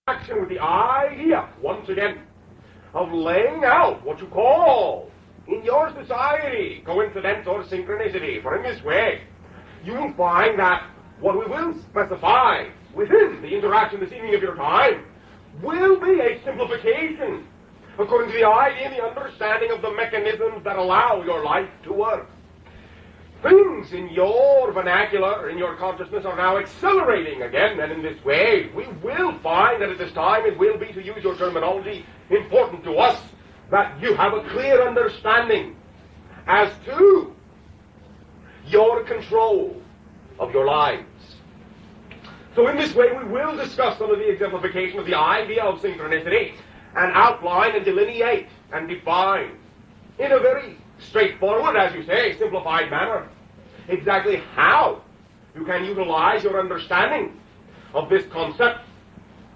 action with the idea, once again, of laying out what you call, in your society, coincidence or synchronicity. For in this way, you will find that what we will specify within the interaction this evening of your time will be a simplification according to the idea and the understanding of the mechanisms that allow your life to work. Things in your vernacular, in your consciousness, are now accelerating again, and in this way, we will find that at this time it will be, to use your terminology, important to us that you have a clear understanding as to your control of your lives. So in this way, we will discuss some of the exemplification of the idea of synchronicity and outline and delineate and define in a very straightforward, as you say, simplified manner, exactly how you can utilize your understanding of this concept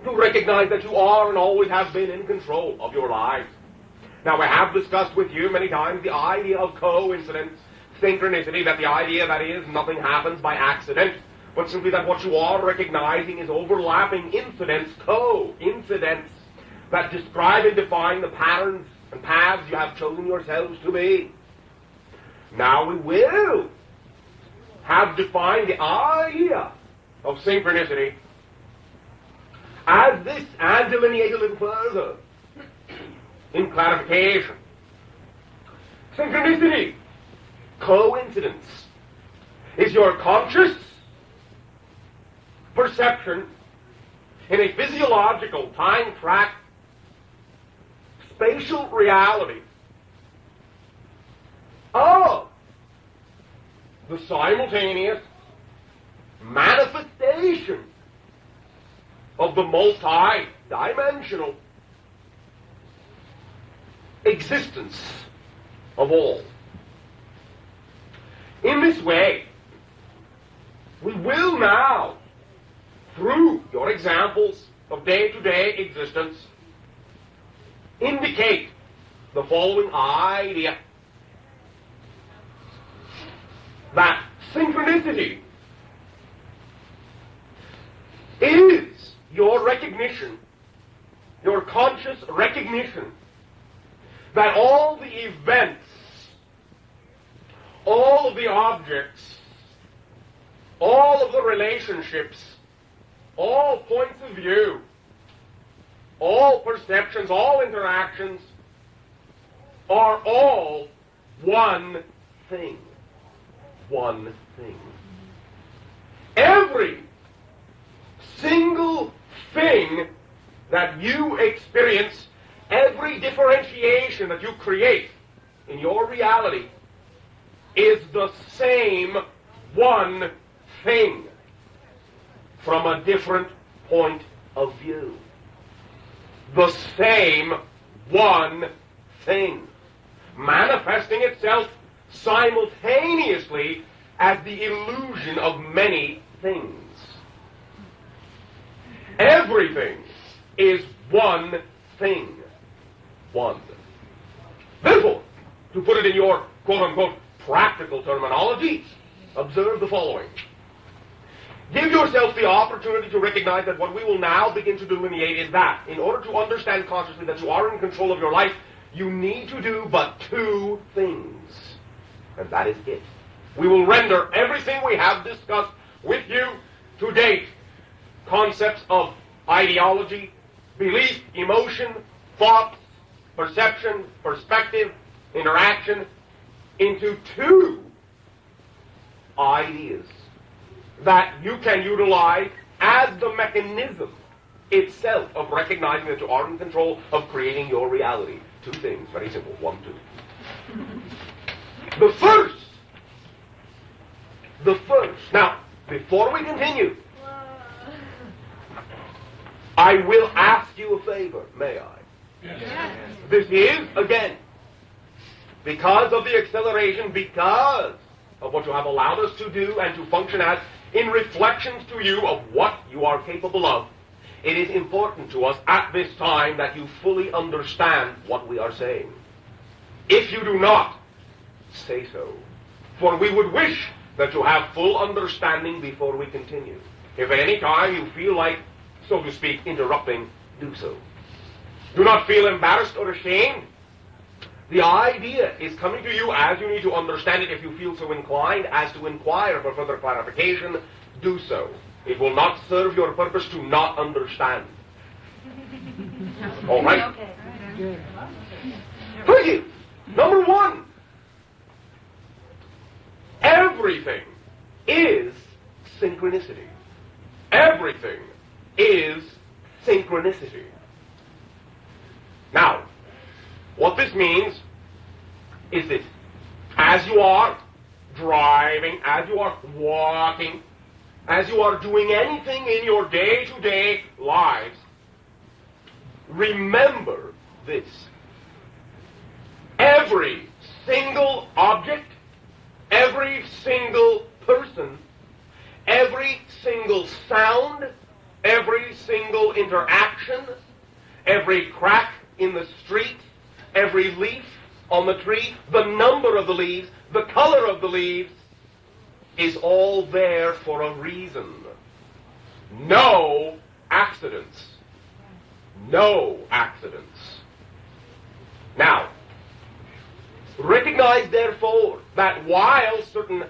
to recognize that you are and always have been in control of your lives. Now, I have discussed with you many times the idea of coincidence, synchronicity, that the idea that is nothing happens by accident, but simply that what you are recognizing is overlapping incidents, coincidence, that describe and define the patterns and paths you have chosen yourselves to be. Now we will have defined the idea of synchronicity as this, and delineate a little further in clarification. Synchronicity, coincidence, is your conscious perception in a physiological, time-track, spatial reality of the simultaneous manifestation of the multi-dimensional existence of all. In this way, we will now, through your examples of day-to-day existence, indicate the following idea: that synchronicity is your recognition, your conscious recognition, that all the events, all of the objects, all of the relationships, all points of view, all perceptions, all interactions, are all one thing. One thing. Every single thing that you experience, every differentiation that you create in your reality, is the same one thing from a different point of view. The same one thing, manifesting itself simultaneously as the illusion of many things. Everything is one thing. One. Therefore, to put it in your quote-unquote practical terminology, observe the following. Give yourself the opportunity to recognize that what we will now begin to delineate is that in order to understand consciously that you are in control of your life, you need to do but two things. And that is it. We will render everything we have discussed with you to date, concepts of ideology, belief, emotion, thought, perception, perspective, interaction, into two ideas that you can utilize as the mechanism itself of recognizing that you are in control of creating your reality. Two things, very simple. 1, 2. The first. Now, before we continue, I will ask you a favor, may I? Yes. This is, again, because of the acceleration, because of what you have allowed us to do and to function as, in reflections to you of what you are capable of, it is important to us at this time that you fully understand what we are saying. If you do not, say so. For we would wish that you have full understanding before we continue. If at any time you feel like, so to speak, interrupting, do so. Do not feel embarrassed or ashamed. The idea is coming to you as you need to understand it. If you feel so inclined as to inquire for further clarification, do so. It will not serve your purpose to not understand. All right? Okay. Thank you. Number one. Everything is synchronicity. Everything is synchronicity. Now, what this means is this. As you are driving, as you are walking, as you are doing anything in your day-to-day lives, remember this. Every single object, every single person, every single sound, every single interaction, every crack in the street, every leaf on the tree, the number of the leaves, the color of the leaves, is all there for a reason. No accidents. No accidents. Now, recognize, therefore, that while certain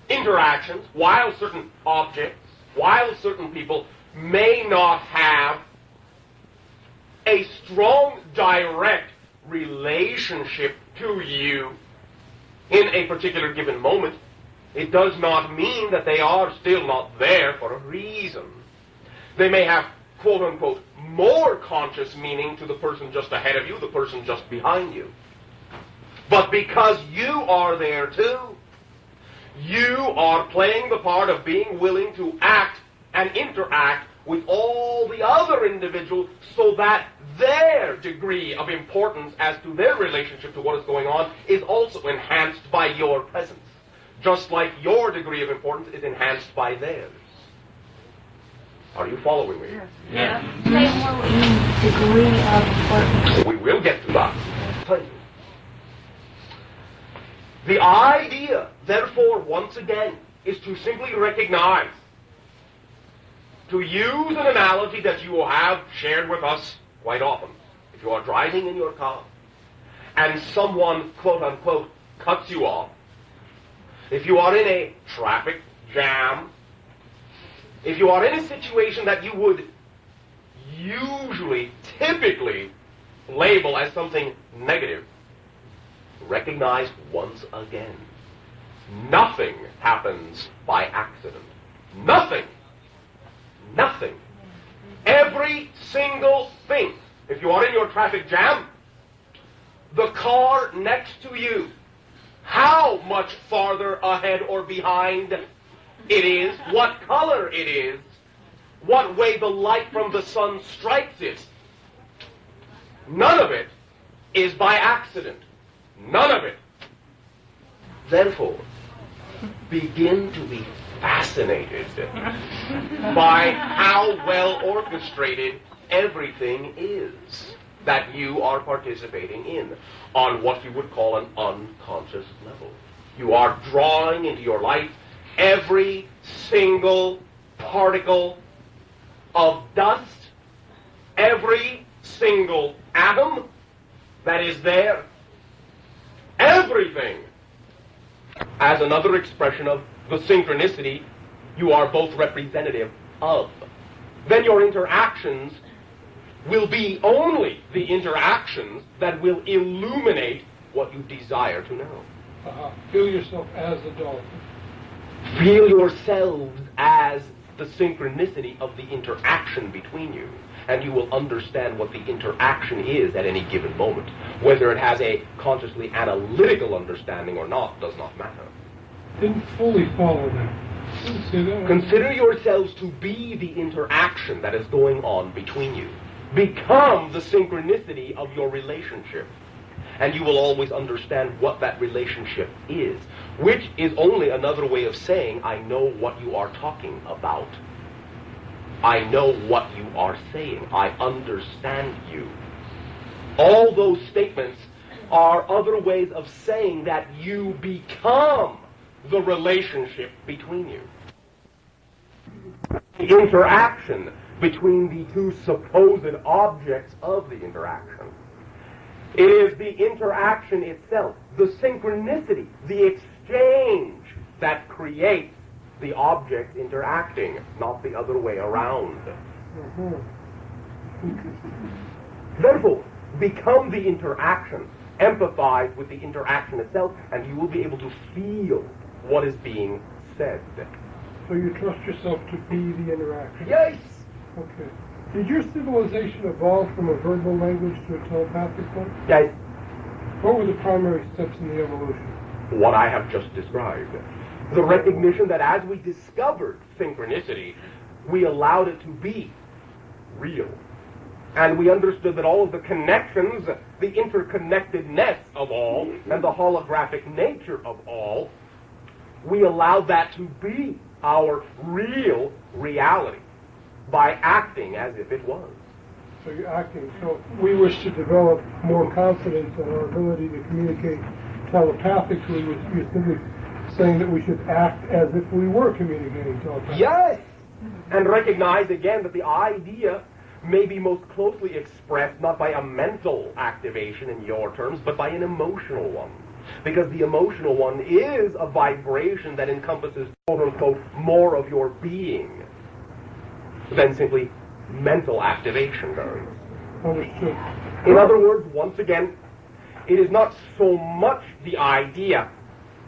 interactions, while certain objects, while certain people may not have a strong, direct relationship to you in a particular given moment, it does not mean that they are still not there for a reason. They may have, quote-unquote, more conscious meaning to the person just ahead of you, the person just behind you. But because you are there too, you are playing the part of being willing to act and interact with all the other individuals so that their degree of importance as to their relationship to what is going on is also enhanced by your presence, just like your degree of importance is enhanced by theirs. Are you following me? Yeah. Say more what you mean, degree of importance. We will get to that. Thank you. The idea, therefore, once again, is to simply recognize, to use an analogy that you have shared with us quite often. If you are driving in your car and someone, quote-unquote, cuts you off, if you are in a traffic jam, if you are in a situation that you would usually, typically label as something negative, recognize once again, nothing happens by accident. Nothing. Nothing. Every single thing. If you are in your traffic jam, the car next to you, how much farther ahead or behind it is, what color it is, what way the light from the sun strikes it, none of it is by accident. None of it. Therefore, begin to be fascinated by how well orchestrated everything is that you are participating in on what you would call an unconscious level. You are drawing into your life every single particle of dust, every single atom that is there. Everything. As another expression of the synchronicity you are both representative of. Then your interactions will be only the interactions that will illuminate what you desire to know. Feel yourself as the dolphin. Feel yourselves as the synchronicity of the interaction between you, and you will understand what the interaction is at any given moment. Whether it has a consciously analytical understanding or not does not matter. Didn't fully follow that. See that? Consider yourselves to be the interaction that is going on between you. Become the synchronicity of your relationship, and you will always understand what that relationship is, which is only another way of saying, I know what you are talking about. I know what you are saying. I understand you. All those statements are other ways of saying that you become the relationship between you. The interaction between the two supposed objects of the interaction. It is the interaction itself, the synchronicity, the exchange that creates the object interacting, not the other way around. Therefore, become the interaction, empathize with the interaction itself, and you will be able to feel what is being said. So you trust yourself to be the interaction? Yes! Okay. Did your civilization evolve from a verbal language to a telepathic one? Yes. What were the primary steps in the evolution? What I have just described. The recognition that as we discovered synchronicity, we allowed it to be real. And we understood that all of the connections, the interconnectedness of all, and the holographic nature of all, we allowed that to be our real reality by acting as if it was. So you're acting. So we wish to develop more confidence in our ability to communicate telepathically. You're simply saying that we should act as if we were communicating telepathically. Yes! And recognize again that the idea may be most closely expressed not by a mental activation in your terms, but by an emotional one. Because the emotional one is a vibration that encompasses, quote-unquote, more of your being than simply mental activation does. Understood. In other words, once again, it is not so much the idea,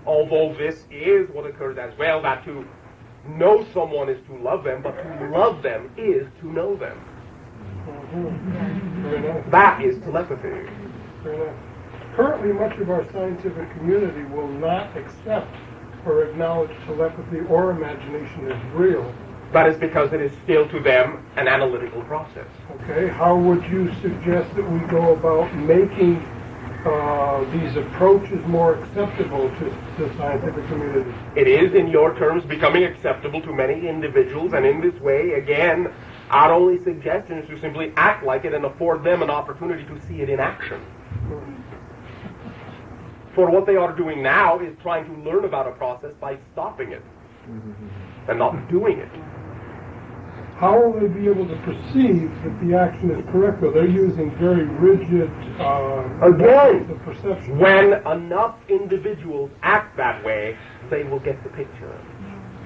although this is what occurs as well, that to know someone is to love them, but to love them is to know them. Very nice. That is telepathy. Very nice. Currently, much of our scientific community will not accept or acknowledge telepathy or imagination as real. That is because it is still to them an analytical process. Okay, how would you suggest that we go about making these approaches more acceptable to the scientific community? It is, in your terms, becoming acceptable to many individuals, and in this way, again, our only suggestion is to simply act like it and afford them an opportunity to see it in action. For what they are doing now is trying to learn about a process by stopping it and not doing it. How will they be able to perceive that the action is correct, though? They're using very rigid methods of perception. When enough individuals act that way, they will get the picture.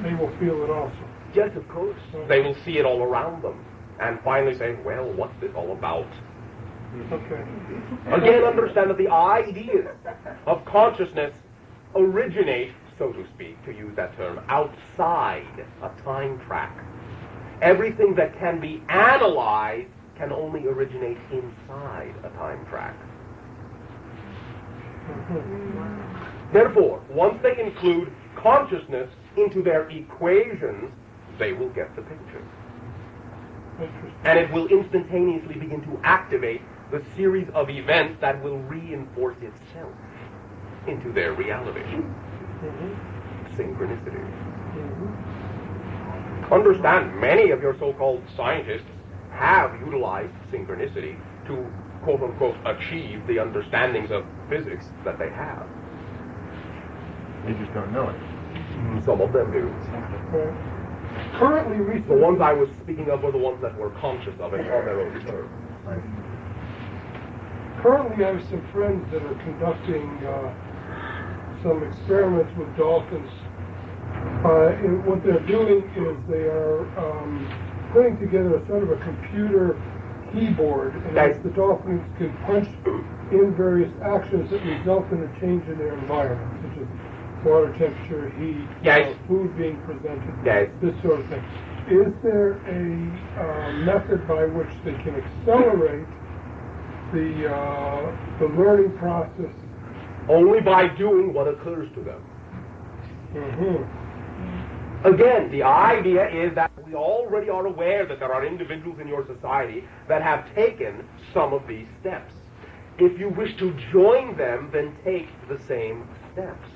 They will feel it also. Yes, of course. They will see it all around them and finally say, well, what's this all about? Okay. Again, understand that the ideas of consciousness originate, so to speak, to use that term, outside a time track. Everything that can be analyzed can only originate inside a time track. Therefore, once they include consciousness into their equations, they will get the picture. And it will instantaneously begin to activate the series of events that will reinforce itself into their reality. Synchronicity. Understand, many of your so-called scientists have utilized synchronicity to, quote-unquote, achieve the understandings of physics that they have. They just don't know it. Some of them do. Currently, research... The ones I was speaking of were the ones that were conscious of it on their own terms. Currently, I have some friends that are conducting some experiments with dolphins. And what they're doing is they are putting together a sort of a computer keyboard, and the dolphins can punch in various actions that result in a change in their environment, such as water temperature, heat, food being presented, this sort of thing. Is there a method by which they can accelerate the learning process? Only by doing what occurs to them. Again, the idea is that we already are aware that there are individuals in your society that have taken some of these steps. If you wish to join them, then take the same steps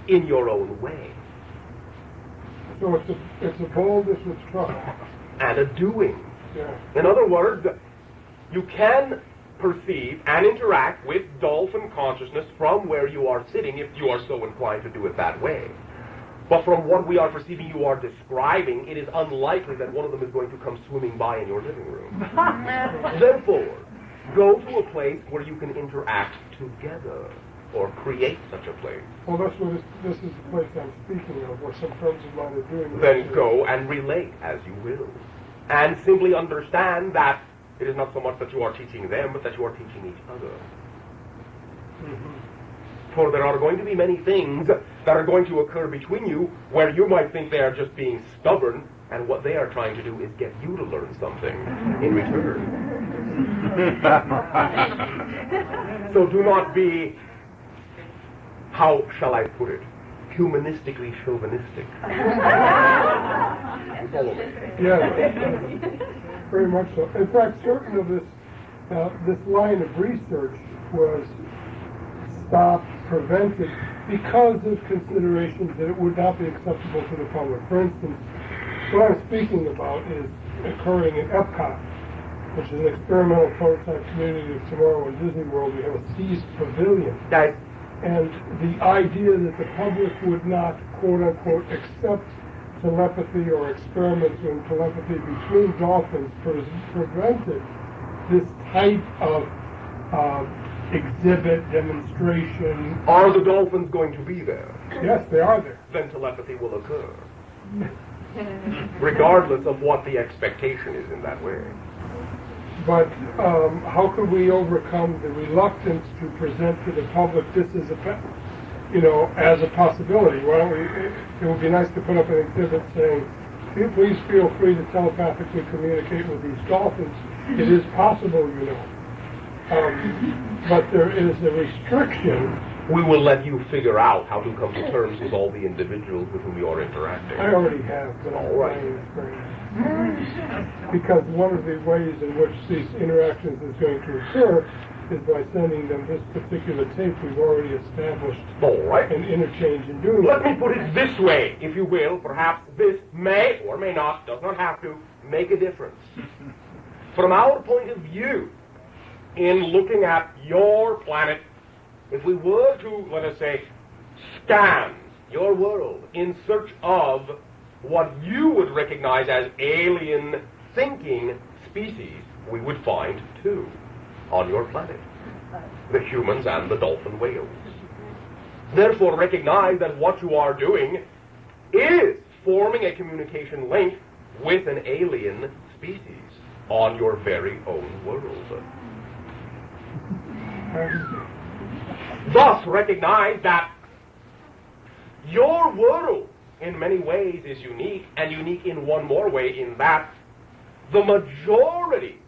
in your own way. So it's a boldness with trouble. And a doing. Yeah. In other words, you can perceive and interact with dolphin consciousness from where you are sitting if you are so inclined to do it that way. But from what we are perceiving you are describing, it is unlikely that one of them is going to come swimming by in your living room. Therefore, go to a place where you can interact together, or create such a place. Well, that's what this is the place I'm speaking of, where some friends of mine are doing this. Then go and relate as you will. And simply understand that it is not so much that you are teaching them, but that you are teaching each other. Mm-hmm. For there are going to be many things that are going to occur between you where you might think they are just being stubborn, and what they are trying to do is get you to learn something in return. So do not be, how shall I put it, humanistically chauvinistic. Follow me. Yes, very much so. In fact, certain of this line of research was stopped, prevented, because of considerations that it would not be acceptable to the public. For instance, what I'm speaking about is occurring in Epcot, which is an experimental prototype community of tomorrow in Disney World. We have a seized pavilion. That And the idea that the public would not, quote-unquote, accept telepathy or experiments in telepathy between dolphins prevented this type of exhibit, demonstration. are the dolphins going to be there? Yes, they are there. Then telepathy will occur. Regardless of what the expectation is in that way. But how could we overcome the reluctance to present to the public this as as a possibility? Why don't we? It would be nice to put up an exhibit saying, "Please feel free to telepathically communicate with these dolphins. It is possible, but there is a restriction." We will let you figure out how to come to terms with all the individuals with whom you are interacting. I already have, but I'm All right. trying experience. Because one of the ways in which these interactions is going to occur is by sending them this particular tape we've already established All right. an interchange in doing Let that. me put it this way, if you will. Perhaps this may or may not, does not have to, make a difference. From our point of view, in looking at your planet, if we were to, let us say, scan your world in search of what you would recognize as alien thinking species, we would find two on your planet, the humans and the dolphin whales. Therefore, recognize that what you are doing is forming a communication link with an alien species on your very own world. Thus, recognize that your world in many ways is unique, and unique in one more way, in that the majority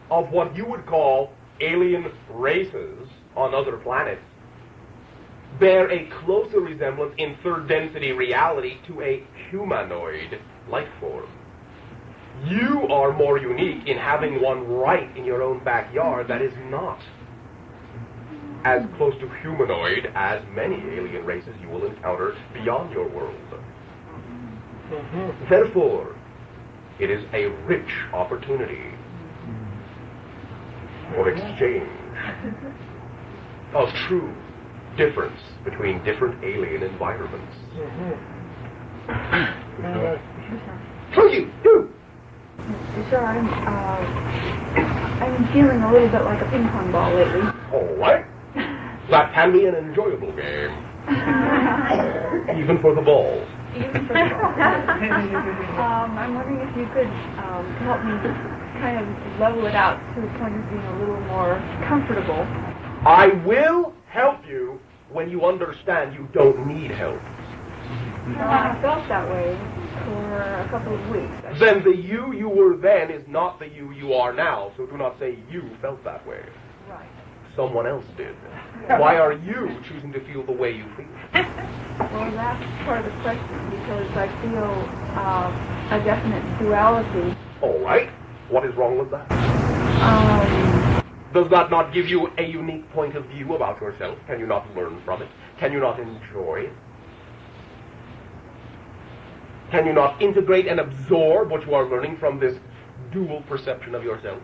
of what you would call alien races on other planets bear a closer resemblance in third density reality to a humanoid life form. You are more unique in having one right in your own backyard that is not as close to humanoid as many alien races you will encounter beyond your world. Therefore, it is a rich opportunity for exchange of true difference between different alien environments. So you do. Sir, I'm feeling a little bit like a ping pong ball lately. All right. That can be an enjoyable game. Even for the balls. Even for the ball. I'm wondering if you could help me kind of level it out to the point of being a little more comfortable. I will help you when you understand you don't need help. I felt that way for a couple of weeks. Then the you were then is not the you are now, so do not say you felt that way. Right. Someone else did. Why are you choosing to feel the way you feel? Well, that's part of the question, because I feel a definite duality. All right. What is wrong with that? Does that not give you a unique point of view about yourself? Can you not learn from it? Can you not enjoy it? Can you not integrate and absorb what you are learning from this dual perception of yourself?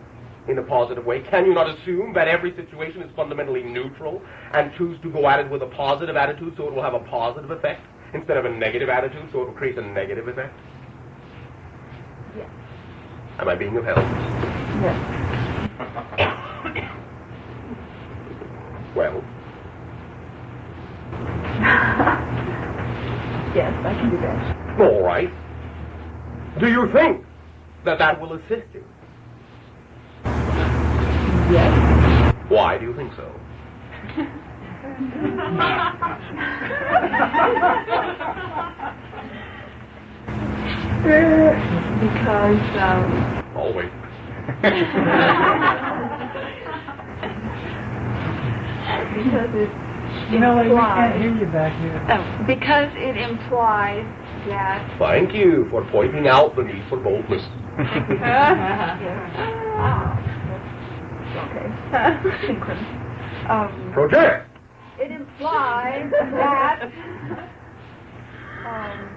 in a positive way? Can you not assume that every situation is fundamentally neutral and choose to go at it with a positive attitude so it will have a positive effect instead of a negative attitude so it will create a negative effect? Yes. Am I being of help? Yes. Well, Yes, I can do that. all right. Do you think that will assist you? Yes. Why do you think so? Because, I'll wait. because it You know what? We can't implies, hear you back here. because it implies that Thank you for pointing out the need for boldness. okay. Synchronous. Project! It implies that I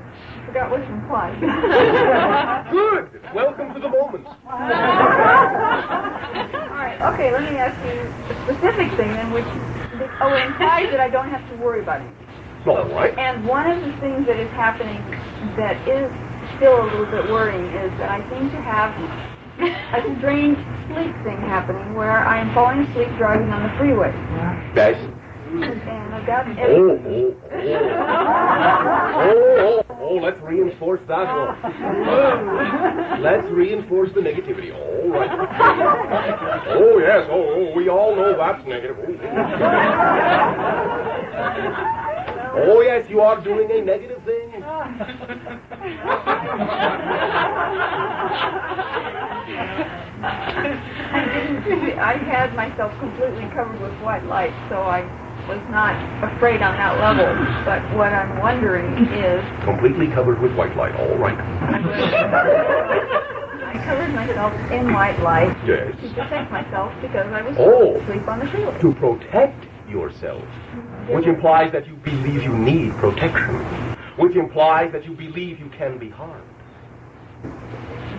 forgot what it implies. Good! Welcome to the moment. All right. Okay. Let me ask you a specific thing in which it implies that I don't have to worry about anything. All right. And one of the things that is happening that is still a little bit worrying is that I seem to have a strange sleep thing happening where I am falling asleep driving on the freeway. Guys. And I've got Let's reinforce that one. Let's reinforce the negativity. All right. Oh, yes. We all know that's negative. Oh, yes, you are doing a negative thing. I had myself completely covered with white light, so I was not afraid on that level. But what I'm wondering is... Completely covered with white light. All right. I covered myself in white light Yes. to protect myself because I was asleep on the freeway. To protect yourself, which implies that you believe you need protection, which implies that you believe you can be harmed.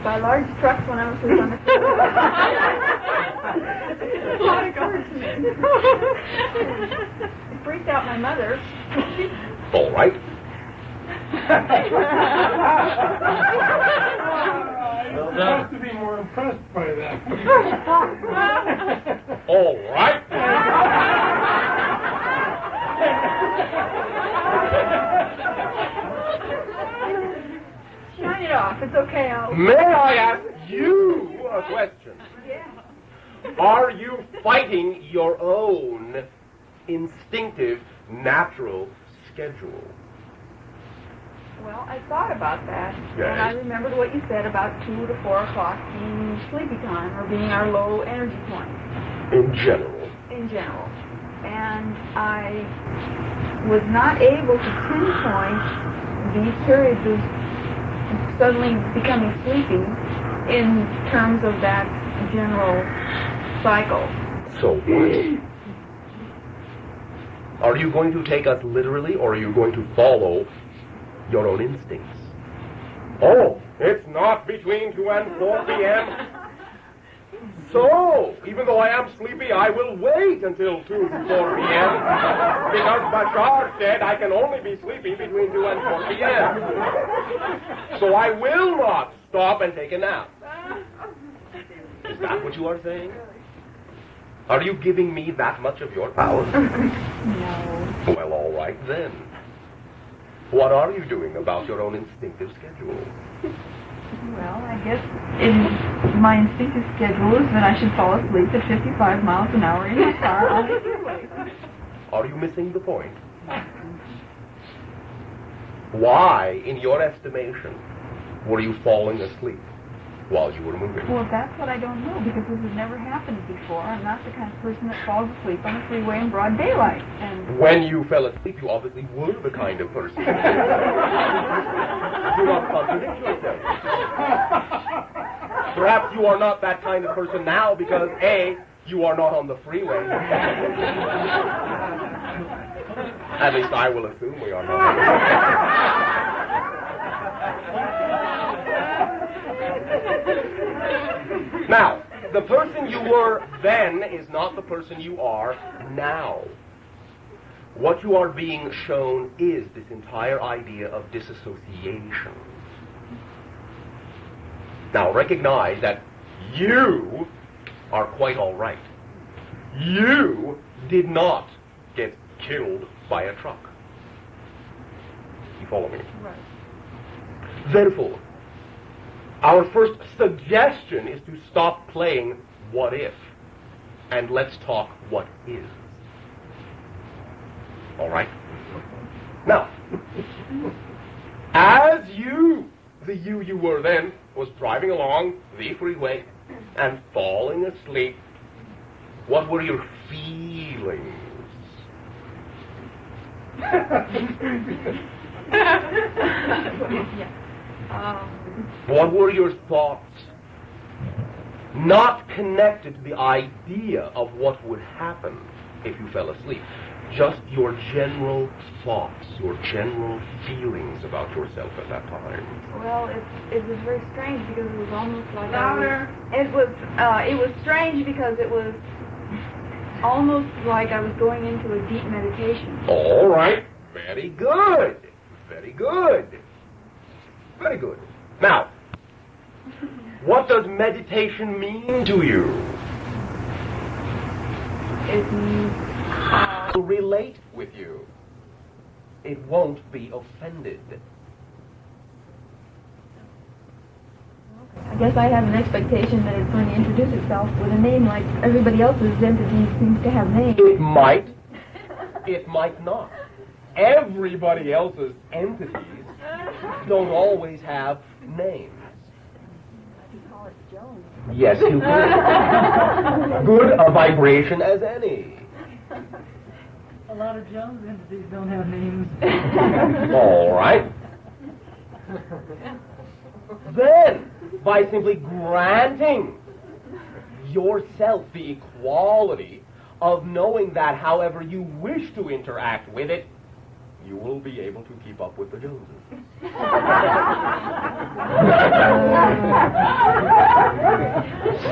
By large trucks when I was asleep on the freeway. That occurred to me. It freaked out my mother. All right. You're supposed to be more impressed by that. All right. Shine it off. It's okay. May I ask you a question? Yeah. Are you fighting your own instinctive, natural schedule? Well, I thought about that, Yes. and I remembered what you said about 2 to 4 o'clock being sleepy time, or being our low energy point In general. in general. And I was not able to pinpoint these periods of suddenly becoming sleepy in terms of that general cycle. So what? Are you going to take us literally, or are you going to follow your own instincts? Oh, it's not between 2 and 4 p.m. So, even though I am sleepy, I will wait until 2 to 4 p.m. Because Bashar said I can only be sleepy between 2 and 4 p.m. So I will not stop and take a nap. Is that what you are saying? Are you giving me that much of your power? No. Well, all right then. What are you doing about your own instinctive schedule? Well, I guess my instinctive schedule is that I should fall asleep at 55 miles an hour in a car on the freeway. Are you missing the point? Why, in your estimation, were you falling asleep while you were moving? Well, that's what I don't know, because this has never happened before. I'm not the kind of person that falls asleep on the freeway in broad daylight. And When you fell asleep, you obviously were the kind of person. Do not contradict yourself. Perhaps you are not that kind of person now because, A, you are not on the freeway. At least I will assume we are not. Now, The person you were then is not the person you are now. What you are being shown is this entire idea of disassociation. Now recognize that you are quite all right. You did not get killed by a truck. You follow me? Right. Therefore, our first suggestion is to stop playing what if, and let's talk what is. All right? Now, as you, the you were then, was driving along the freeway and falling asleep, what were your feelings? What were your thoughts? Not connected to the idea of what would happen if you fell asleep. Just your general thoughts, your general feelings about yourself at that time. Well, it was very strange because it was almost like it was strange because it was almost like I was going into a deep meditation. All right. Very good. Very good. Very good. Now, what does meditation mean to you? It means To relate with you. It won't be offended. I guess I had an expectation that it's going to introduce itself with a name like everybody else's entities seems to have names. It might. It might not. Everybody else's entities don't always have names. I could call it Jones. Yes, you could. Good a vibration as any. A lot of Jones entities don't have names. All right. Then, by simply granting yourself the equality of knowing that however you wish to interact with it, you will be able to keep up with the Joneses.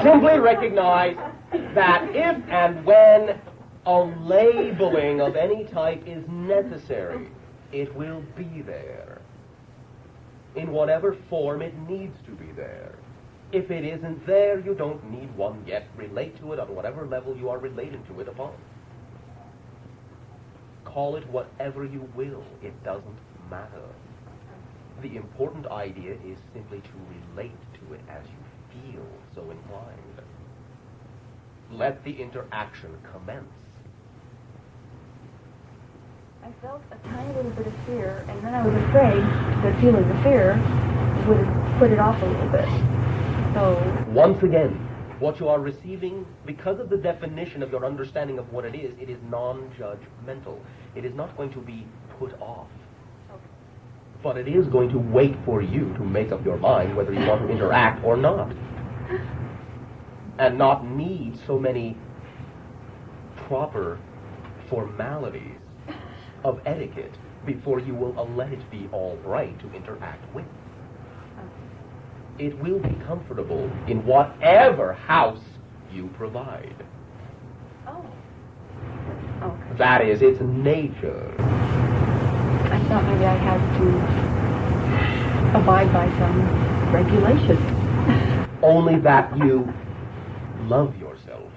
Simply recognize that if and when a labeling of any type is necessary, it will be there. In whatever form it needs to be there. If it isn't there, you don't need one yet. Relate to it on whatever level you are relating to it upon. Call it whatever you will. It doesn't matter. The important idea is simply to relate to it as you feel so inclined. Let the interaction commence. I felt a tiny little bit of fear, and then I was afraid that feeling the fear would put it off a little bit. So, once again, what you are receiving, because of the definition of your understanding of what it is non-judgmental. It is not going to be put off. But it is going to wait for you to make up your mind whether you want to interact or not. And not need so many proper formalities of etiquette before you will let it be all right to interact with. It will be comfortable in whatever house you provide. oh. Okay. That is its nature. I thought maybe I had to abide by some regulations. Only that you love yourself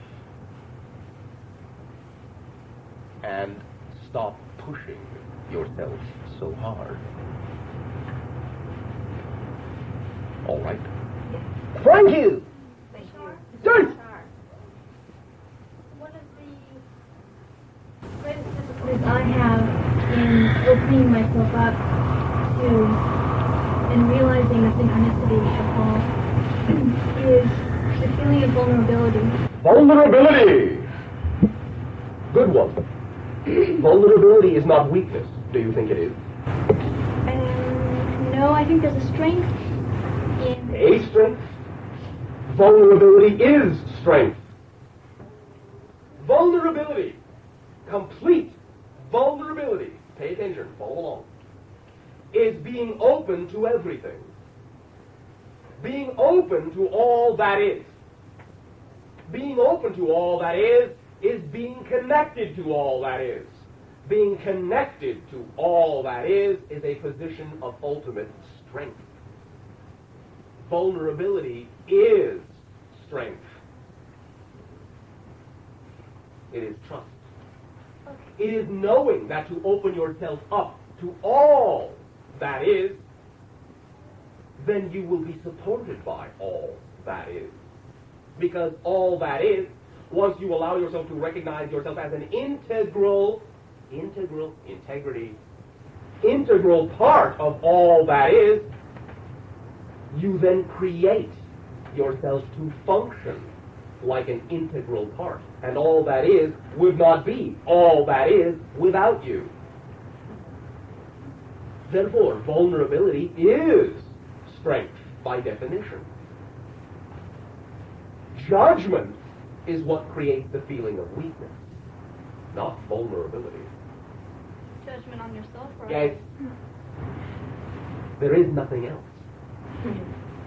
and stop pushing yourself so hard. All right. Yes. Thank you. Thank you. Yes. One of the greatest difficulties I have in opening myself up to and realizing the synchronicity of all is the feeling of vulnerability. Vulnerability. Good one. Vulnerability is not weakness. Do you think it is? No, I think there's a strength in... A strength. Vulnerability is strength. Vulnerability. Complete vulnerability. Pay attention. Follow along. Is being open to everything. Being open to all that is. Being open to all that is being connected to all that is. Being connected to all that is a position of ultimate strength. Vulnerability is strength. It is trust. It is knowing that to open yourself up to all that is, then you will be supported by all that is. Because all that is, once you allow yourself to recognize yourself as an integral part of all that is, you then create yourself to function like an integral part. And all that is would not be all that is without you. Therefore, vulnerability is strength by definition. Judgment is what creates the feeling of weakness, not vulnerability. Judgment on yourself, right? Yes. There is nothing else.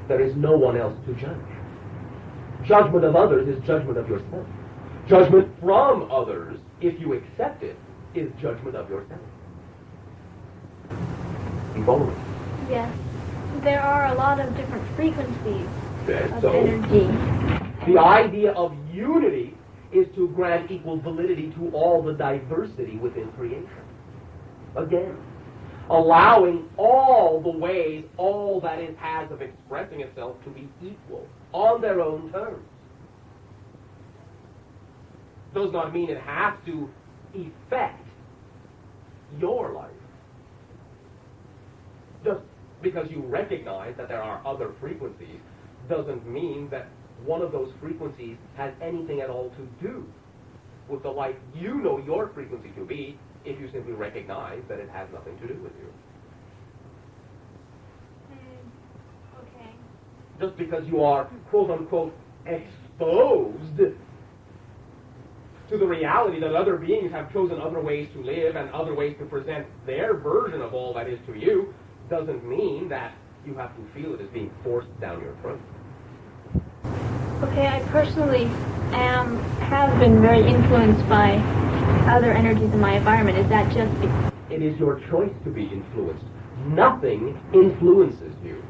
There is no one else to judge. Judgment of others is judgment of yourself. Judgment from others, if you accept it, is judgment of yourself. Be vulnerable. Yes. There are a lot of different frequencies of energy. The idea of unity is to grant equal validity to all the diversity within creation. Again, allowing all the ways all that it has of expressing itself to be equal on their own terms. Does not mean it has to affect your life. Just because you recognize that there are other frequencies doesn't mean that one of those frequencies has anything at all to do with the life you know your frequency to be, if you simply recognize that it has nothing to do with you. Okay. Just because you are, quote-unquote, exposed to the reality that other beings have chosen other ways to live and other ways to present their version of all that is to you, doesn't mean that you have to feel it as being forced down your throat. Okay, I personally have been very influenced by other energies in my environment. Is that just... It is your choice to be influenced. Nothing influences you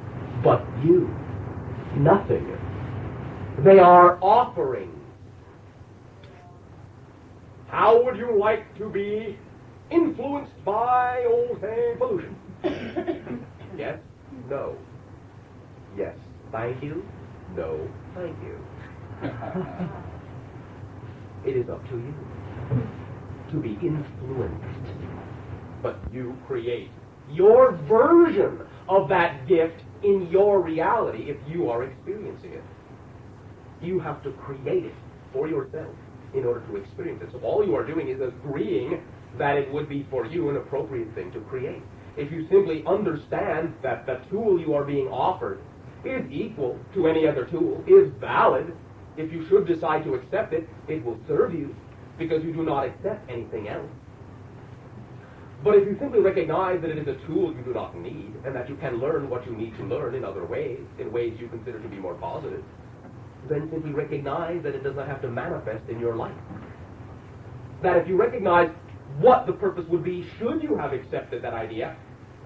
but you. Nothing. They are offerings. How would you like to be influenced by, say, pollution? Yes? No. Yes. Thank you? No. Thank you. It is up to you to be influenced. But you create your version of that gift in your reality if you are experiencing it. You have to create it for yourself in order to experience it. So all you are doing is agreeing that it would be for you an appropriate thing to create. If you simply understand that the tool you are being offered is equal to any other tool, is valid, if you should decide to accept it, it will serve you because you do not accept anything else. But if you simply recognize that it is a tool you do not need and that you can learn what you need to learn in other ways, in ways you consider to be more positive, then simply recognize that it does not have to manifest in your life. That if you recognize what the purpose would be should you have accepted that idea,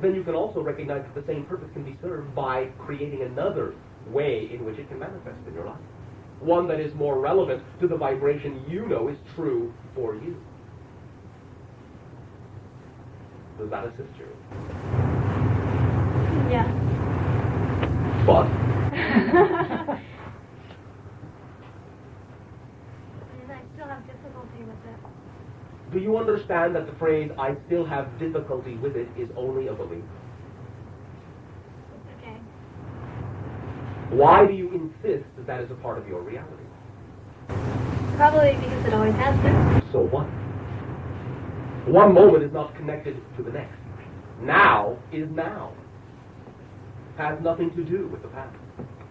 then you can also recognize that the same purpose can be served by creating another way in which it can manifest in your life. One that is more relevant to the vibration you know is true for you. Does that assist you? Yeah. But I still have difficulty with it. do you understand that the phrase, I still have difficulty with it, is only a belief? Okay. Why do you insist that that is a part of your reality? Probably because it always has been. So what? One moment is not connected to the next. Now is now. Has nothing to do with the past,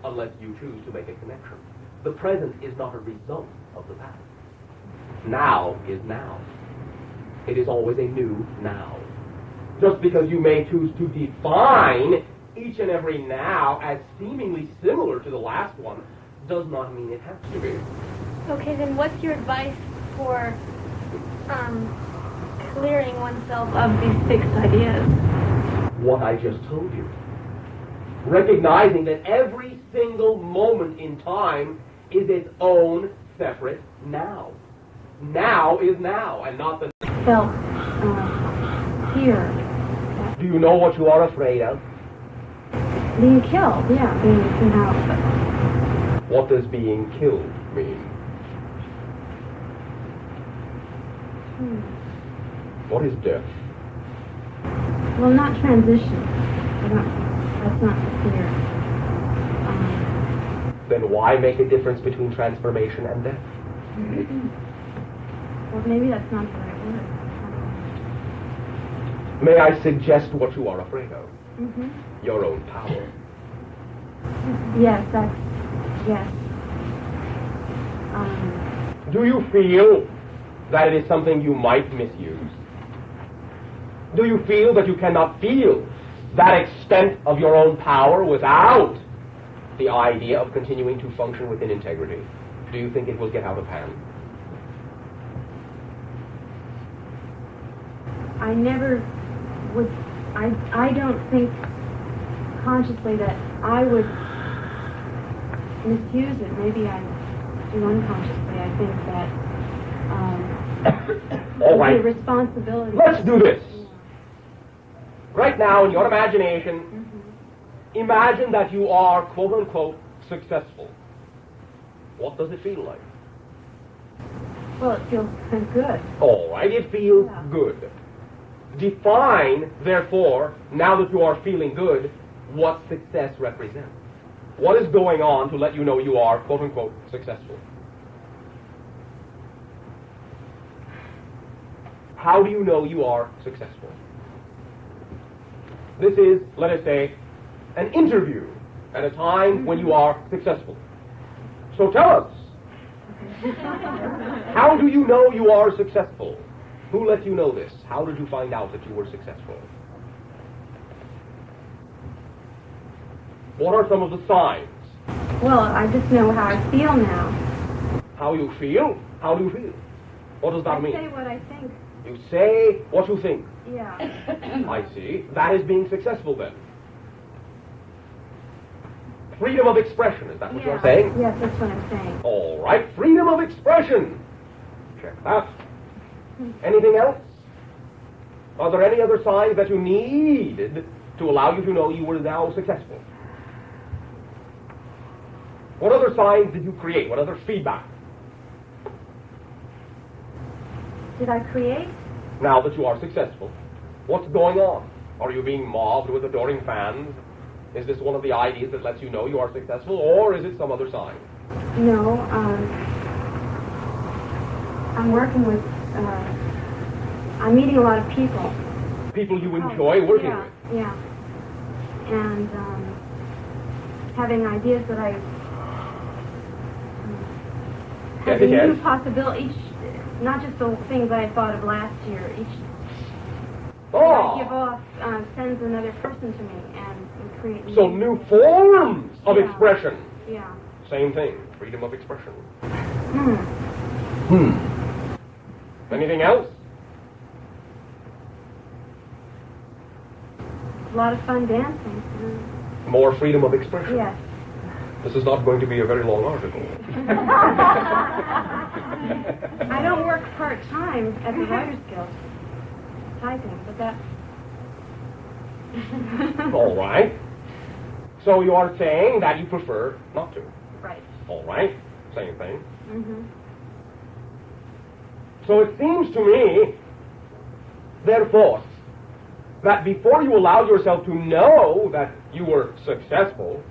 unless you choose to make a connection. The present is not a result of the past. Now is now. It is always a new now. Just because you may choose to define each and every now as seemingly similar to the last one, does not mean it has to be. Okay, then what's your advice for clearing oneself of these fixed ideas? What I just told you. Recognizing that every single moment in time is its own separate now. Now is now, and not the... Felt fear. Do you know what you are afraid of? Being killed, yeah. Being somehow... What does being killed mean? What is death? Well, not transition. That's not the fear. Then why make a difference between transformation and death? Well, maybe that's not the right word. May I suggest what you are afraid of? Mm-hmm. Your own power. Yes, yes. Do you feel that it is something you might misuse? Do you feel that you cannot feel that extent of your own power without the idea of continuing to function within integrity? Do you think it will get out of hand? I never would... I don't think consciously that I would misuse it. Maybe I do unconsciously. I think that all right. the responsibility... Let's do this. Right now, in your imagination, imagine that you are, quote-unquote, successful. What does it feel like? Well, it feels good. All right, it feels good. Define, therefore, now that you are feeling good, what success represents. What is going on to let you know you are, quote-unquote, successful? How do you know you are successful? This is, let us say, an interview at a time when you are successful. So tell us, how do you know you are successful? Who let you know this? How did you find out that you were successful? What are some of the signs? Well, I just know how I feel now. How you feel? How do you feel? What does that mean? I say what I think. You say what you think. Yeah. I see. That is being successful then. Freedom of expression, is that what you're saying? Yes, that's what I'm saying. All right, freedom of expression. Check that. Anything else? Are there any other signs that you needed to allow you to know you were now successful? What other signs did you create? What other feedback? Did I create? Now that you are successful, what's going on? Are you being mobbed with adoring fans? Is this one of the ideas that lets you know you are successful, or is it some other sign? No, I'm working with, I'm meeting a lot of people. People you enjoy working with? Yeah. And having ideas that I... having new possibilities, not just the things I thought of last year. Each I give off sends another person to me and create new... So new forms of expression. Yeah. Same thing, freedom of expression. Hmm. Anything else? A lot of fun dancing. More freedom of expression. Yes. This is not going to be a very long article. I don't work part-time at the Writers Guild typing, but that's... All right. So you are saying that you prefer not to. Right. All right. Same thing. Mm-hmm. So it seems to me, therefore, that before you allowed yourself to know that you were successful,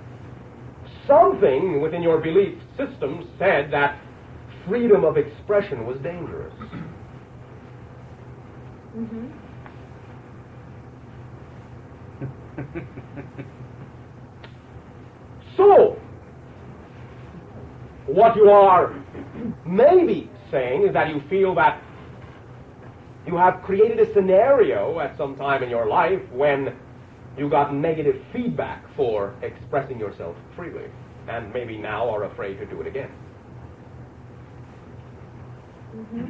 something within your belief system said that freedom of expression was dangerous. Mm-hmm. So, what you are maybe saying is that you feel that you have created a scenario at some time in your life when you got negative feedback for expressing yourself freely, and maybe now are afraid to do it again. Mm-hmm.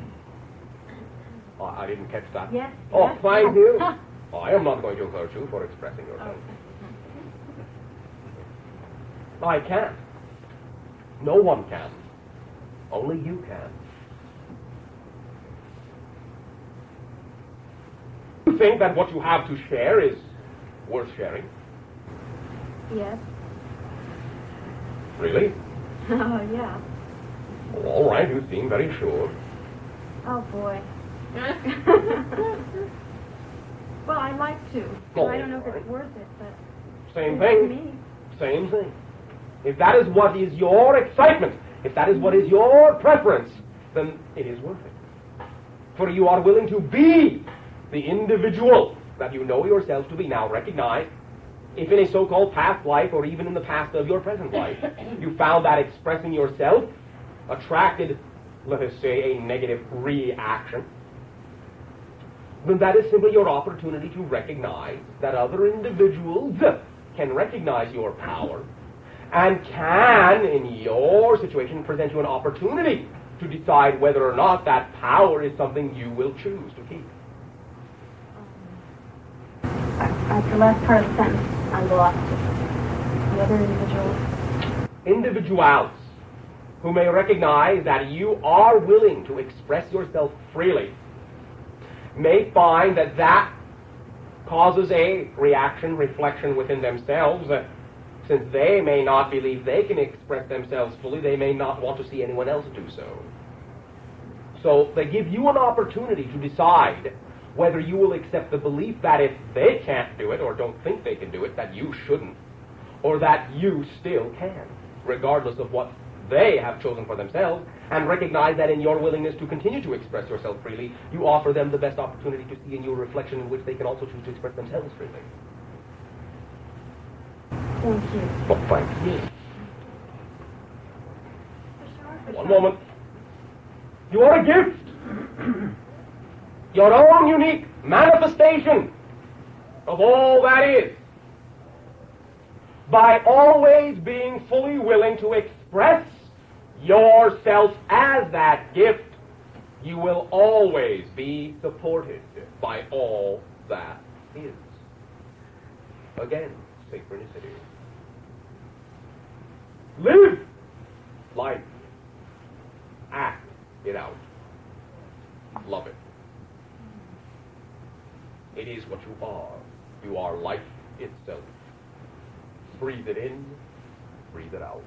Oh, I didn't catch that. Yes. Oh, yes. thank you. I am not going to hurt you for expressing yourself. I can't. No one can. Only you can. You think that what you have to share is worth sharing? Yes. Really? Oh, yeah. Oh, all right, you seem very sure. Oh, boy. Well, I like to. Oh, I don't know if all right. it's worth it, but Same it's thing. me. Same thing. If that is what is your excitement, if that is what is your preference, then it is worth it. For you are willing to be the individual that you know yourself to be. Now recognize, if in a so-called past life or even in the past of your present life, you found that expressing yourself attracted, let us say, a negative reaction, then that is simply your opportunity to recognize that other individuals can recognize your power and can, in your situation, present you an opportunity to decide whether or not that power is something you will choose to keep. At the last part of the sentence, I lost the other individuals. Individuals who may recognize that you are willing to express yourself freely may find that that causes a reaction, reflection within themselves. Since they may not believe they can express themselves fully, they may not want to see anyone else do so. So they give you an opportunity to decide whether you will accept the belief that if they can't do it or don't think they can do it, that you shouldn't, or that you still can, regardless of what they have chosen for themselves, and recognize that in your willingness to continue to express yourself freely, you offer them the best opportunity to see in your reflection in which they can also choose to express themselves freely. Thank you. Well, thank you. One moment. You are a gift. Your own unique manifestation of all that is. By always being fully willing to express yourself as that gift, you will always be supported by all that is. Again, synchronicity. Live life. Act it out. Love it. It is what you are. You are life itself. Breathe it in, breathe it out.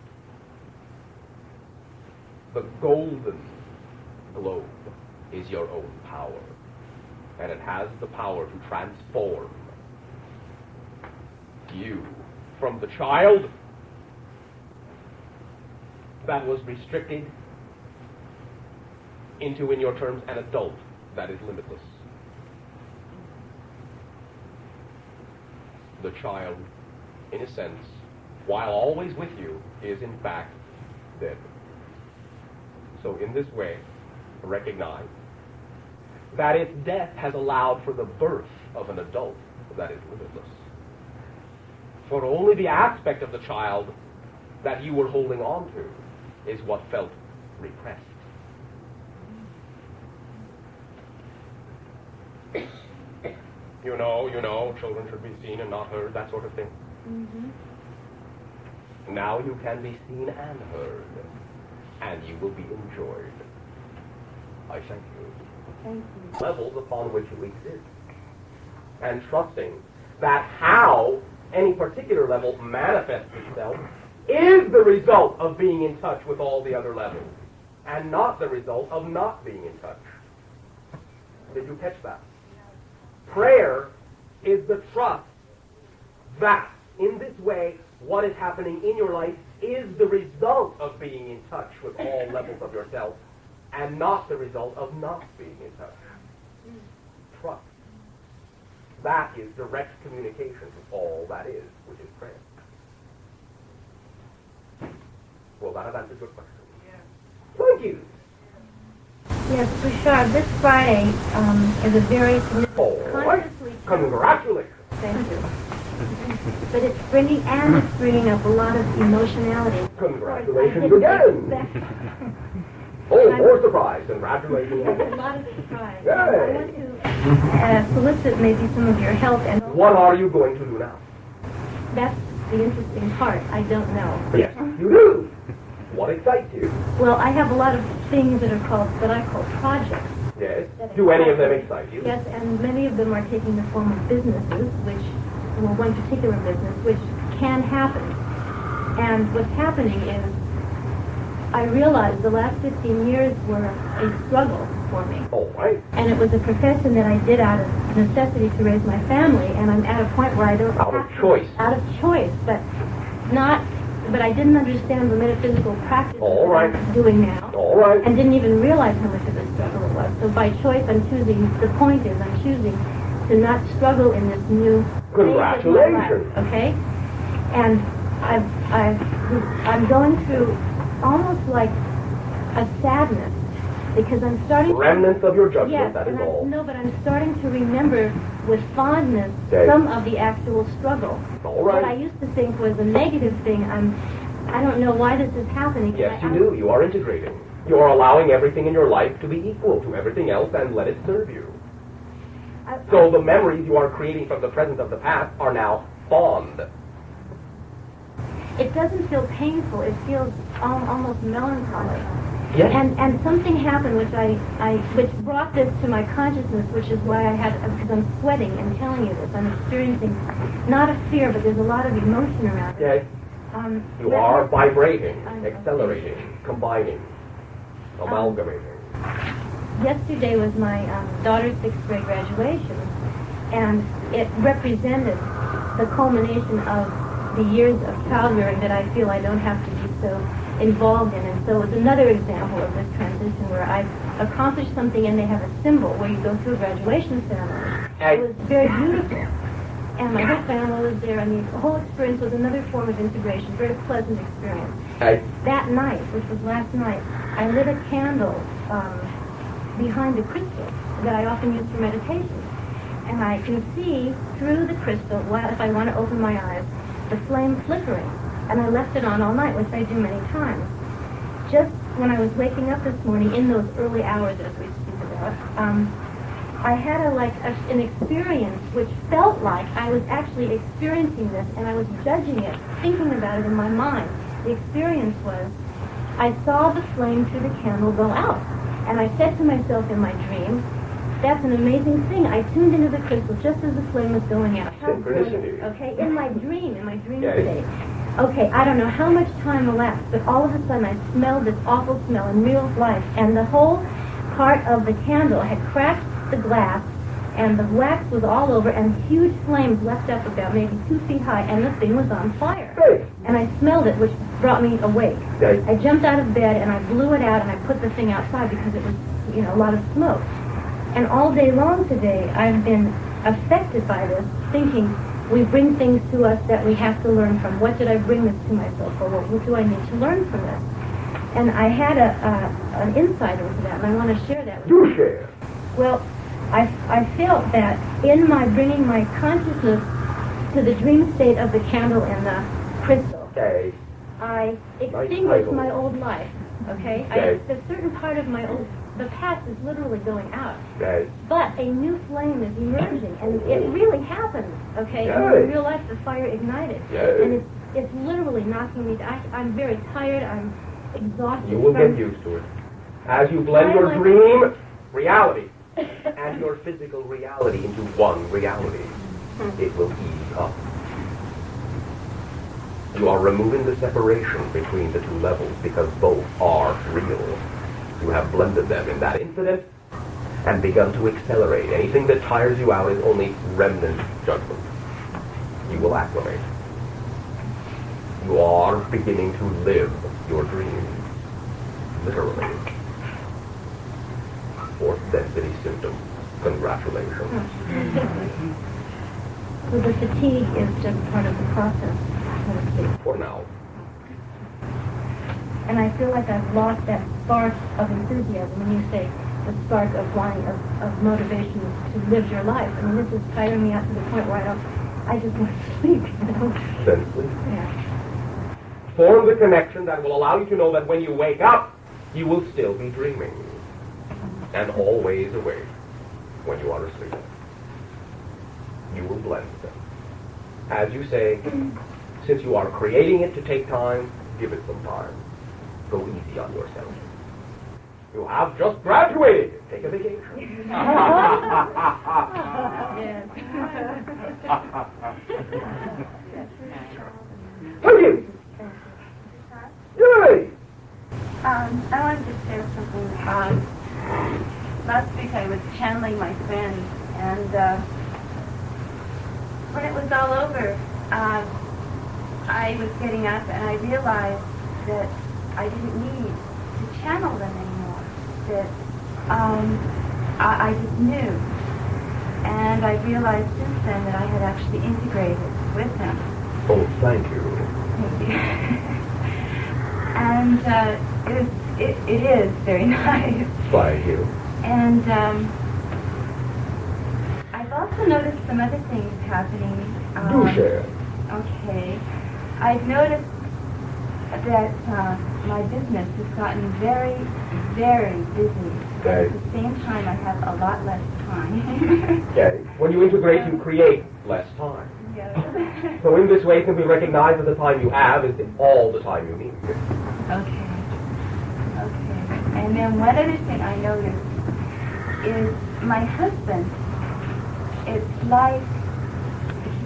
The golden globe is your own power, and it has the power to transform you from the child that was restricted into, in your terms, an adult that is limitless. The child, in a sense, while always with you, is in fact dead. So in this way, recognize that its death has allowed for the birth of an adult that is limitless. For only the aspect of the child that you were holding on to is what felt repressed. You know, children should be seen and not heard, that sort of thing. Mm-hmm. Now you can be seen and heard, and you will be enjoyed. I thank you. Thank you. Levels upon which you exist, and trusting that how any particular level manifests itself is the result of being in touch with all the other levels, and not the result of not being in touch. Did you catch that? Prayer is the trust that, in this way, what is happening in your life is the result of being in touch with all levels of yourself, and not the result of not being in touch. Trust. That is direct communication to all that is, which is prayer. Well, that has answered your question. Thank you. Yes, Bashar, this Friday is a very All right. consciously. Congratulations. Thank you. But it's bringing up a lot of emotionality. Congratulations I didn't again. expect- Oh, more surprise. Congratulations. Yes, a lot of surprise. Yay. I want to solicit maybe some of your help. And What are you going to do now? that's the interesting part. I don't know. Yes, you do. What excites you? Well, I have a lot of things that I call projects. Yes. Do any of them excite you? Yes, and many of them are taking the form of businesses, one particular business, which can happen. And what's happening is, I realized the last 15 years were a struggle for me. All right. And it was a profession that I did out of necessity to raise my family, and I'm at a point where I don't Out of have to- choice. Out of choice, but I didn't understand the metaphysical practice All right. that I'm doing now. All right. And didn't even realize how much of a struggle it was. So by choice, I'm choosing, the point is, I'm choosing to not struggle in this new phase of my life, Congratulations. okay? And I'm going through almost like a sadness, because I'm starting to... Remnants of your judgment, Yes, that is and all. No, but I'm starting to remember with fondness Okay. some of the actual struggle. All right. What I used to think was a negative thing, I don't know why this is happening. Yes, you do. You are integrating. You are allowing everything in your life to be equal to everything else and let it serve you. So the memories you are creating from the present of the past are now fond. It doesn't feel painful. It feels almost melancholy. Yes. And something happened which brought this to my consciousness, which is why because I'm sweating and telling you this. I'm experiencing not a fear, but there's a lot of emotion around it. Yes. You are vibrating, accelerating, combining, amalgamating. Yesterday was my daughter's 6th grade graduation, and it represented the culmination of the years of child rearing that I feel I don't have to be so involved in. And so it's another example of this transition where I've accomplished something, and they have a symbol where you go through a graduation ceremony. It was very beautiful. And my whole family was there, and the whole experience was another form of integration, very pleasant experience. That night, which was last night, I lit a candle behind the crystal that I often use for meditation. And I can see through the crystal, if I want to open my eyes, the flame flickering. And I left it on all night, which I do many times. Just when I was waking up this morning, in those early hours as we speak about, I had an experience which felt like I was actually experiencing this, and I was judging it, thinking about it in my mind. The experience was, I saw the flame through the candle go out, and I said to myself in my dream, that's an amazing thing. I tuned into the crystal just as the flame was going out. Synchronicity. Okay, in my dream state. Okay, I don't know how much time elapsed, but all of a sudden I smelled this awful smell in real life, and the whole part of the candle had cracked the glass, and the wax was all over, and huge flames leapt up about maybe 2 feet high, and the thing was on fire. Hey. And I smelled it, which brought me awake. Hey. I jumped out of bed, and I blew it out, and I put the thing outside because it was, a lot of smoke. And all day long today, I've been affected by this, thinking we bring things to us that we have to learn from. What did I bring this to myself for? What do I need to learn from this? And I had an insight into that, and I want to share that with you. Do share. Well, I felt that in my bringing my consciousness to the dream state of the candle and the crystal, Okay. I extinguished title. my old life, okay? Okay. A certain part of the past is literally going out. Okay. But a new flame is emerging, and it really happened, okay? Yes. In real life, the fire ignited. Yes. And it's literally knocking me down. I'm very tired. I'm exhausted. You will get used to it. As you blend your dream reality and your physical reality into one reality, it will ease up. You are removing the separation between the two levels because both are real. You have blended them in that infinite and begun to accelerate. Anything that tires you out is only remnant judgment. You will acclimate. You are beginning to live your dream. Literally. Fourth density symptom. Congratulations. So the fatigue is just part of the process, so to speak. For now. And I feel like I've lost that spark of enthusiasm when you say the spark of wanting, of motivation to live your life. I mean, this is tiring me out to the point where I just want to sleep, Then sleep. Yeah. Form the connection that will allow you to know that when you wake up, you will still be dreaming, and always awake when you are asleep. You will blend them. As you say, since you are creating it to take time, give it some time. Go easy on yourself. You have just graduated. Take a vacation. Thank you. Yay! I wanted to share something. Last week I was channeling my friend, and when it was all over, I was getting up and I realized that I didn't need to channel them anymore. That I just knew. And I realized since then that I had actually integrated with them. Oh, thank you. Thank you. And it is very nice. Thank you. And I've also noticed some other things happening. Do share. Okay. I've noticed that my business has gotten very, very busy. Okay. At the same time, I have a lot less time. Okay. When you integrate, you create less time. Yes. So in this way, it can be recognized that the time you have is all the time you need. Okay. Okay. And then one other thing I noticed is my husband. It's like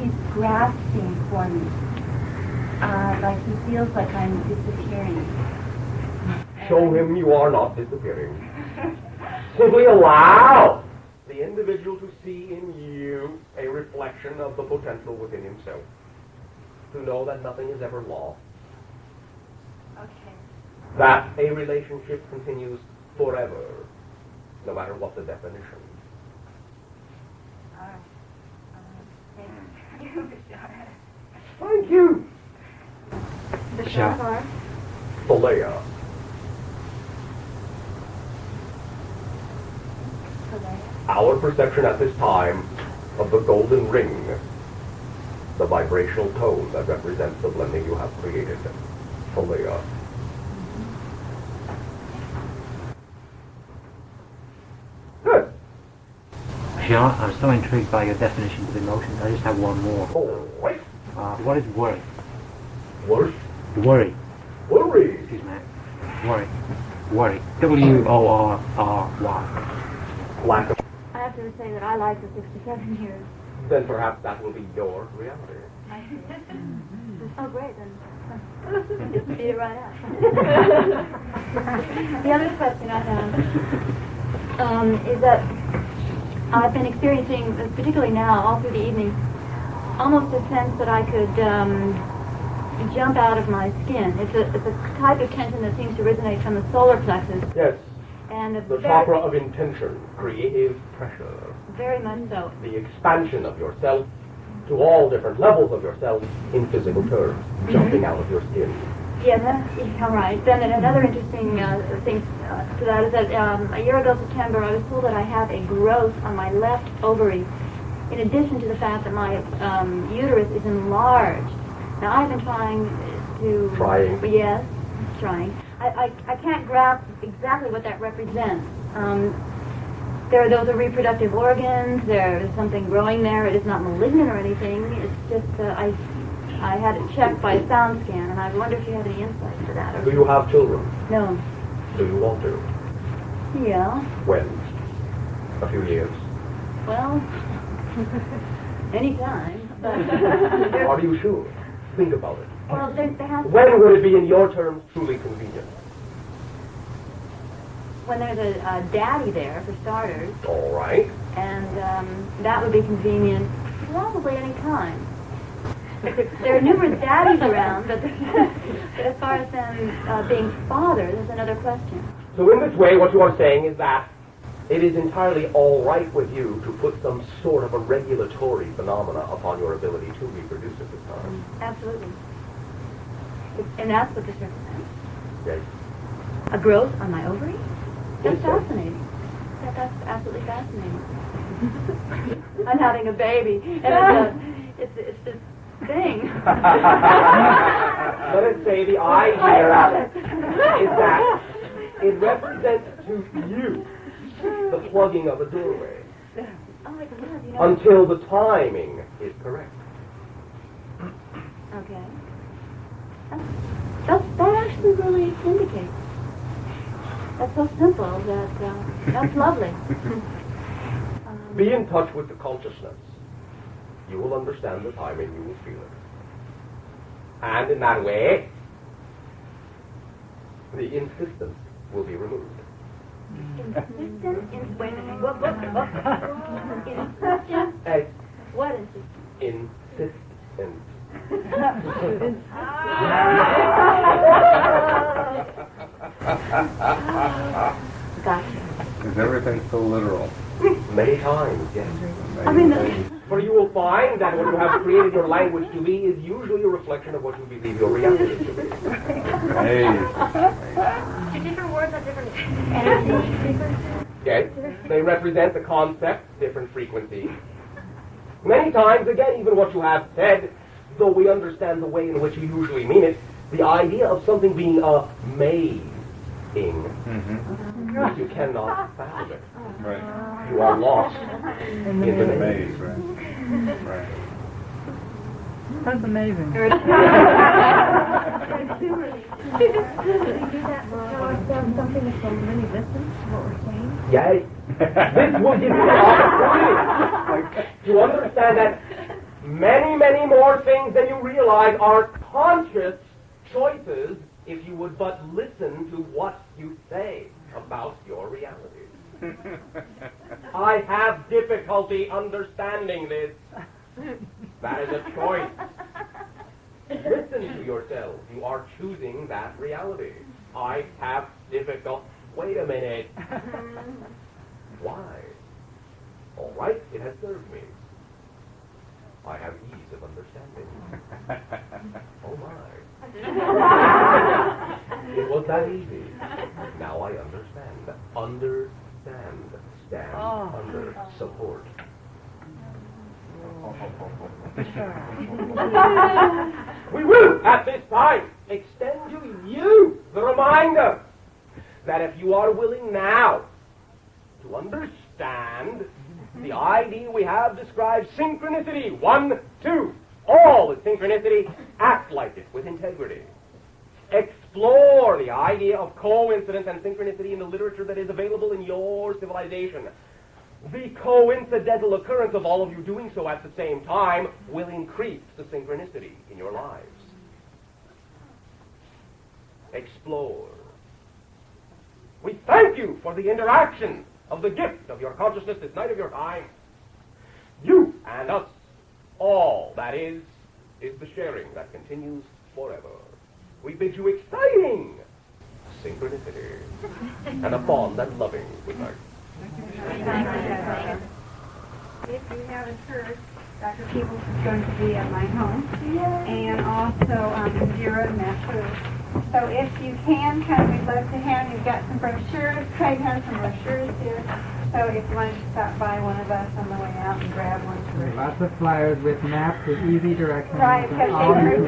he's grasping for me. Like he feels like I'm disappearing. Show him you are not disappearing. Simply allow the individual to see in you a reflection of the potential within himself. To know that nothing is ever lost. Okay. That a relationship continues forever, no matter what the definition. All right. Thank you, Bashar. Thank you. Bashar. Thalea. Our perception at this time of the golden ring, the vibrational tone that represents the blending you have created. Thalea. Good. Bashar, I'm so intrigued by your definition of emotion. I just have one more. All right. What is worry? Worse. Worry. Worry. Excuse me. Worry. Worry. W-O-R-R-Y. Lack of. I have to say that I like the 67 years. Then perhaps that will be your reality. I see. Oh, great, then. Beat it right out. The other question I have is that I've been experiencing, particularly now, all through the evening, almost a sense that I could jump out of my skin. It's a type of tension that seems to originate from the solar plexus. Yes. And The chakra of intention, creative pressure. Very much so. The expansion of yourself to all different levels of yourself in physical terms, jumping out of your skin. Yes, all right. Then another interesting thing to that is that a year ago, September, I was told that I have a growth on my left ovary, in addition to the fact that my uterus is enlarged. Now, I've been trying to... Trying? Yes, trying. I can't grasp exactly what that represents. Those are reproductive organs. There's something growing there. It is not malignant or anything. It's just I had it checked by a sound scan, and I wonder if you have any insight into that. Do you have children? No. Do you want to? Yeah. When? A few years. Well, anytime. But Are you sure? Think about it. well, there has to When would it be, in your terms, truly convenient? when there's a daddy there, for starters, All right. and that would be convenient probably any time. There are numerous daddies around, but as far as them being fathers, is another question. So in this way, what you are saying is that it is entirely all right with you to put some sort of a regulatory phenomena upon your ability to reproduce at this time. Absolutely. And that's what this represents. Yes. A growth on my ovary? That's Yes, sir. fascinating. That's absolutely fascinating. I'm having a baby, and it's this thing. Let us say the idea is that It represents to you the plugging of a doorway until the timing is correct. Okay. That actually really indicates. That's so simple that's lovely. Be in touch with the consciousness. You will understand the timing, you will feel it. And in that way, the insistence will be removed. Insistence? Wait a minute. What? Insistence? What insistence? Insistence. Gotcha. Is everything so literal? Many times, yes. I mean, For you will find that what you have created your language to be is usually a reflection of what you believe your reality to be. Hey. do different words have different energy frequencies? Okay? They represent the concept, different frequencies. Many times, again, even what you have said, though we understand the way in which you usually mean it, the idea of something being amazing, you cannot fathom it. Right. You are lost in the maze. Maze, right. Right. That's amazing. Something that's from many distance, what we're saying. Yay. This will give you the opportunity to understand that many, many more things than you realize are conscious choices if you would but listen to what you say about your reality. I have difficulty understanding this. That is a choice. Listen to yourself. You are choosing that reality. I have difficulty. Wait a minute. Why? All right, it has served me. I have ease of understanding. Oh my. It was that easy. Now I understand. Understand. Stand under. Support. We will, at this time, extend to you the reminder that if you are willing now to understand the idea we have described, synchronicity, 1, 2, all is synchronicity, act like it with integrity. Explore the idea of coincidence and synchronicity in the literature that is available in your civilization. The coincidental occurrence of all of you doing so at the same time will increase the synchronicity in your lives. Explore. We thank you for the interaction of the gift of your consciousness this night of your time. You and us, all that is the sharing that continues forever. We bid you exciting synchronicity and a fond and loving good night. If you haven't heard, Dr. Peebles is going to be at my home, and also Indira and Matthew. So if you can come, we'd love to have you. We've got some brochures. Craig has some brochures here. So if you wanted to stop by one of us on the way out and grab one for Lots of flyers with maps with easy directions. right, because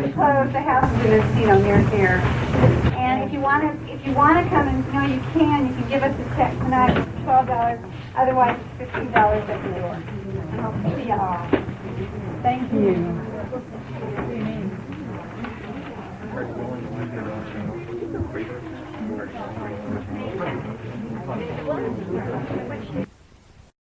they close the house is near here. And if you want to come and you can give us a check tonight. It's $12. Otherwise, it's $15 at the door. And hope to see you all. Thank you.